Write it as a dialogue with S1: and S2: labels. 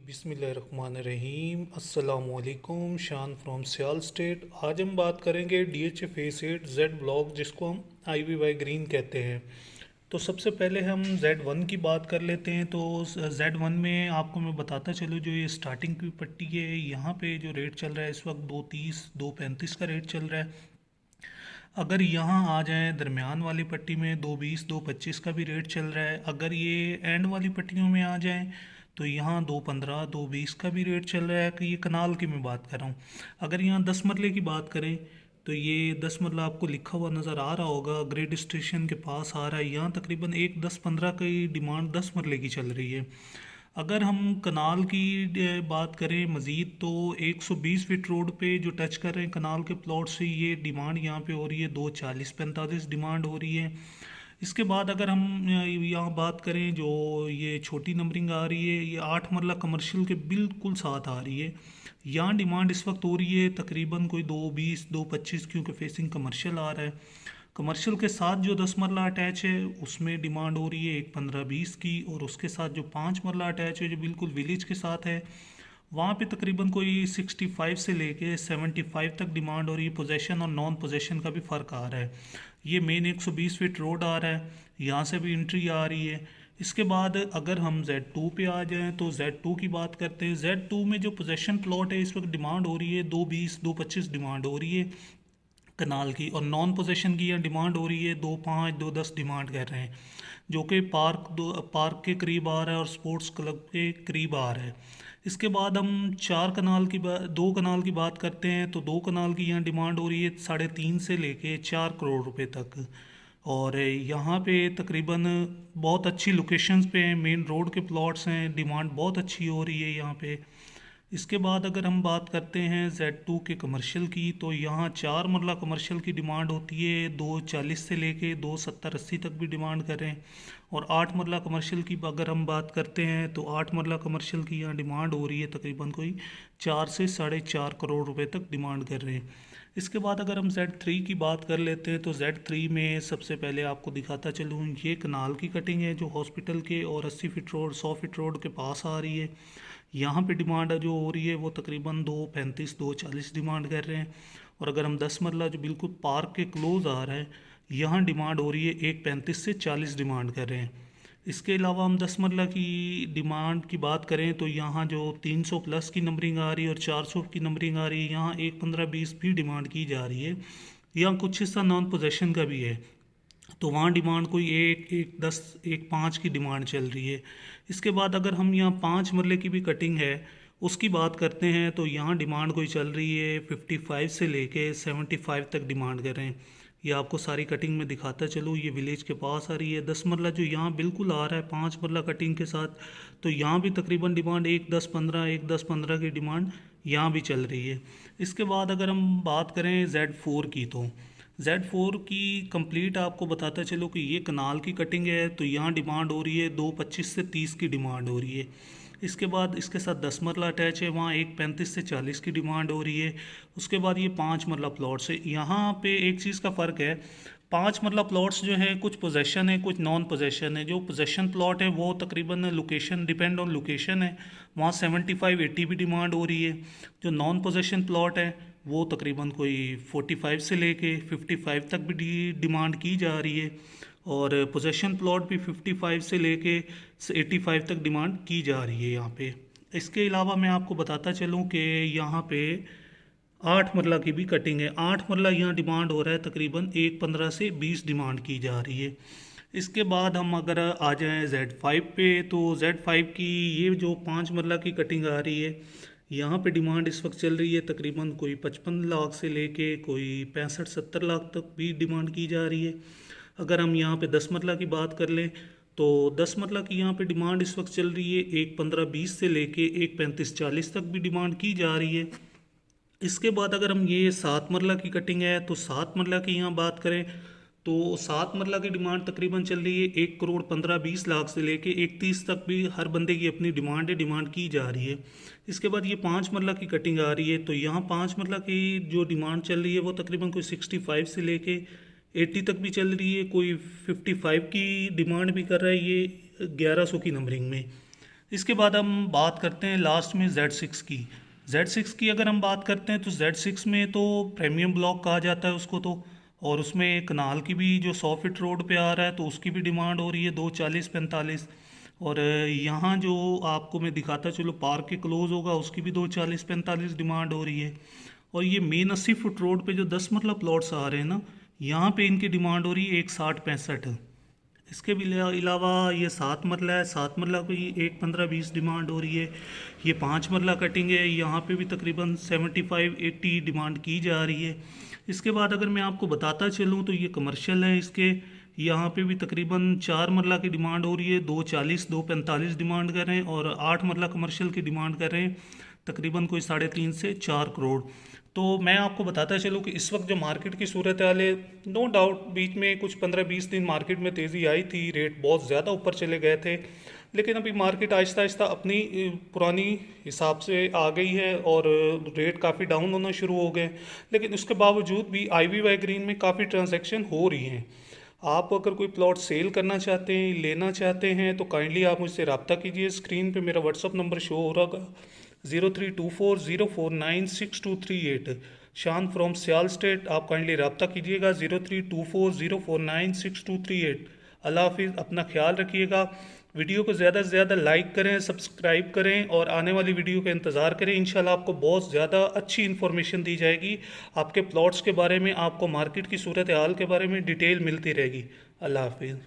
S1: बिस्मिल्लाहिर्रहमानिर्रहीम अस्सलामुअलैकुम। शान फ्रॉम सियाल स्टेट। आज हम बात करेंगे DHF-A8 जेड ब्लॉक, जिसको हम IVY ग्रीन कहते हैं। तो सबसे पहले हम Z1 की बात कर लेते हैं। तो Z1 में आपको मैं बताता चलूँ, जो ये स्टार्टिंग की पट्टी है, यहाँ पे जो रेट चल रहा है इस वक्त 230 235 का रेट चल रहा है। अगर यहाँ आ जाएं दरमियान वाली पट्टी में 220 225 का भी रेट चल रहा है। अगर ये एंड वाली पट्टियों में आ जाएं तो यहाँ 215 220 का भी रेट चल रहा है। कि ये कनाल की मैं बात कर रहा हूँ। अगर यहाँ 10 मरले की बात करें तो ये 10 मरला आपको लिखा हुआ नज़र आ रहा होगा, ग्रेड स्टेशन के पास आ रहा है। यहाँ तकरीबन 10-15 की डिमांड 10 मरले की चल रही है। अगर हम कनाल की बात करें मज़ीद, तो 120 फीट रोड पे जो टच कर रहे हैं कनाल के प्लॉट से, ये डिमांड यहाँ पे हो रही है 240-45 डिमांड हो रही है। इसके बाद अगर हम यहाँ बात करें, जो ये छोटी नंबरिंग आ रही है, ये 8 मरला कमर्शियल के बिल्कुल साथ आ रही है। यहाँ डिमांड इस वक्त हो रही है तकरीबन कोई 220 225, क्योंकि फेसिंग कमर्शियल आ रहा है। कमर्शियल के साथ जो 10 मरला अटैच है उसमें डिमांड हो रही है 1 15 20 की, और उसके साथ जो 5 मरला अटैच है जो बिल्कुल विलेज के साथ है, वहाँ पे तकरीबन कोई 65 से लेके 75 तक डिमांड हो रही है। पोजेशन और नॉन पोजेशन का भी फ़र्क आ रहा है। ये मेन 120 फीट रोड आ रहा है, यहाँ से भी एंट्री आ रही है। इसके बाद अगर हम Z2 पे आ जाएं तो Z2 की बात करते हैं। Z2 में जो पोजेशन प्लॉट है इस वक्त डिमांड हो रही है 220 225 डिमांड हो रही है कनाल की, और नॉन पोजेशन की यहाँ डिमांड हो रही है 25 210 डिमांड कर रहे हैं, जो कि पार्क के करीब आ रहा है और स्पोर्ट्स क्लब के करीब आ रहा है। इसके बाद हम 2 कनाल की बात करते हैं। तो 2 कनाल की यहाँ डिमांड हो रही है 3.5 से लेके 4 करोड़ रुपए तक, और यहाँ पे तकरीबन बहुत अच्छी लोकेशंस पे हैं, मेन रोड के प्लॉट्स हैं, डिमांड बहुत अच्छी हो रही है यहाँ पे। इसके बाद अगर हम बात करते हैं Z2 के कमर्शियल की, तो यहाँ 4 मरला कमर्शियल की डिमांड होती है 240 से लेके 270-80 तक भी डिमांड कर रहे हैं। और 8 मरला कमर्शियल की अगर हम बात करते हैं तो 8 मरला कमर्शियल की यहाँ डिमांड हो रही है तकरीबन कोई 4 से 4.5 करोड़ रुपए तक डिमांड कर रहे हैं। इसके बाद अगर हम Z3 की बात कर लेते हैं, तो Z3 में सबसे पहले आपको दिखाता चलूँ, ये कनाल की कटिंग है जो हॉस्पिटल के और 80 फीट रोड 100 फीट रोड के पास आ रही है। यहाँ पे डिमांड जो हो रही है वो तकरीबन 235 240 डिमांड कर रहे हैं। और अगर हम 10 मरला जो बिल्कुल पार्क के क्लोज आ रहा है, यहाँ डिमांड हो रही है 135 से 40 डिमांड कर रहे हैं। इसके अलावा हम 10 मरला की डिमांड की बात करें तो यहाँ जो 300 प्लस की नंबरिंग आ रही है और 400 की नंबरिंग आ रही है, यहाँ 1 15 20 भी डिमांड की जा रही है। यहाँ कुछ हिस्सा नॉन पोजेशन का भी है, तो वहाँ डिमांड कोई 1 10 1 5 की डिमांड चल रही है। इसके बाद अगर हम यहाँ 5 मरले की भी कटिंग है उसकी बात करते हैं, तो यहाँ डिमांड कोई चल रही है 55 से लेके 75 तक डिमांड कर रहे हैं। ये आपको सारी कटिंग में दिखाता चलूँ, ये विलेज के पास आ रही है। 10 मरला जो यहाँ बिल्कुल आ रहा है 5 मरला कटिंग के साथ, तो यहाँ भी तकरीबन डिमांड 1 10 15 की डिमांड यहाँ भी चल रही है। इसके बाद अगर हम बात करें Z4 की, तो Z4 की कंप्लीट आपको बताता चलो कि ये कनाल की कटिंग है, तो यहाँ डिमांड हो रही है 225 से 30 की डिमांड हो रही है। इसके बाद इसके साथ 10 मरला अटैच है, वहाँ 135 से 40 की डिमांड हो रही है। उसके बाद ये 5 मरला प्लॉट्स है। यहाँ पे एक चीज़ का फ़र्क है, 5 मरला प्लॉट्स जो है कुछ पोजेशन है कुछ नॉन पोजेशन है। जो पोजेशन प्लॉट है वो तकरीबन लोकेशन डिपेंड ऑन लोकेशन है, वहाँ 75-80 भी डिमांड हो रही है। जो नॉन पोजेशन प्लॉट है वो तकरीबन कोई 45 से लेके 55 तक भी डिमांड की जा रही है, और पोजेशन प्लॉट भी 55 से लेके 85 तक डिमांड की जा रही है यहाँ पे। इसके अलावा मैं आपको बताता चलूँ कि यहाँ पे 8 मरला की भी कटिंग है। 8 मरला यहाँ डिमांड हो रहा है तकरीबन 1 15 से 20 डिमांड की जा रही है। इसके बाद हम अगर आ जाएं Z5 पे, तो Z5 की ये जो 5 मरला की कटिंग आ रही है, यहाँ पे डिमांड इस वक्त चल रही है तकरीबन कोई 55 लाख से लेके कोई 65-70 लाख तक भी डिमांड की जा रही है। अगर हम यहाँ पे 10 मरला की बात कर लें, तो 10 मरला की यहाँ पे डिमांड इस वक्त चल रही है 1 15 20 से लेके 1 35 40 तक भी डिमांड की जा रही है। इसके बाद अगर हम ये 7 मरला की कटिंग है, तो 7 मरला की यहाँ बात करें तो 7 मरला की डिमांड तकरीबन चल रही है 1 करोड़ 15 20 लाख से लेके 1 30 तक भी हर बंदे की अपनी डिमांड है, डिमांड की जा रही है। इसके बाद ये 5 मरला की कटिंग आ रही है, तो यहाँ 5 मरला की जो डिमांड चल रही है वो तकरीबन कोई 65 से लेके 80 तक भी चल रही है। कोई 55 की डिमांड भी कर रहा है ये 1100 की नंबरिंग में। इसके बाद हम बात करते हैं लास्ट में Z6 की। Z6 की अगर हम बात करते हैं तो Z6 में तो प्रीमियम ब्लॉक कहा जाता है उसको तो, और उसमें कनाल की भी जो 100 फीट रोड पे आ रहा है तो उसकी भी डिमांड हो रही है 240-45। और यहाँ जो आपको मैं दिखाता चलो पार्क के क्लोज होगा उसकी भी 240-45 डिमांड हो रही है। और ये मेन 80 फुट रोड पे जो 10 मरला प्लॉट्स आ रहे हैं ना, यहाँ पे इनकी डिमांड हो रही है 160-65। इसके भी अलावा ये 7 मरला है, 7 मरला को ये 115-20 डिमांड हो रही है। ये 5 मरला कटिंग है, यहाँ पे भी तकरीबन 75-80 डिमांड की जा रही है। इसके बाद अगर मैं आपको बताता चलूँ तो ये कमर्शियल है, इसके यहाँ पे भी तकरीबन 4 मरला की डिमांड हो रही है, 240-245 डिमांड कर रहे हैं। और 8 मरला कमर्शियल की डिमांड कर रहे हैं तकरीबन कोई 3.5 से 4 करोड़। तो मैं आपको बताता चलूँ कि इस वक्त जो मार्केट की सूरत हाल है, नो डाउट बीच में कुछ 15-20 दिन मार्केट में तेज़ी आई थी, रेट बहुत ज़्यादा ऊपर चले गए थे, लेकिन अभी मार्केट आहिस्ता आहिस्ता अपनी पुरानी हिसाब से आ गई है और रेट काफ़ी डाउन होना शुरू हो गए। लेकिन उसके बावजूद भी IVY ग्रीन में काफ़ी ट्रांजैक्शन हो रही हैं। आप अगर कोई प्लॉट सेल करना चाहते हैं, लेना चाहते हैं तो काइंडली आप मुझसे रब्ता कीजिए। स्क्रीन पे मेरा व्हाट्सअप नंबर शो हो रहा होगा 0324049623 शान फ्रॉम सियाल स्टेट। आप काइंडली रब्ता कीजिएगा 0324049623। अल्लाह हाफिज़, अपना ख्याल रखिएगा। वीडियो को ज़्यादा से ज़्यादा लाइक करें, सब्सक्राइब करें और आने वाली वीडियो का इंतज़ार करें। इंशाल्लाह आपको बहुत ज़्यादा अच्छी इन्फॉर्मेशन दी जाएगी, आपके प्लॉट्स के बारे में, आपको मार्केट की सूरत हाल के बारे में डिटेल मिलती रहेगी। अल्लाह हाफिज़।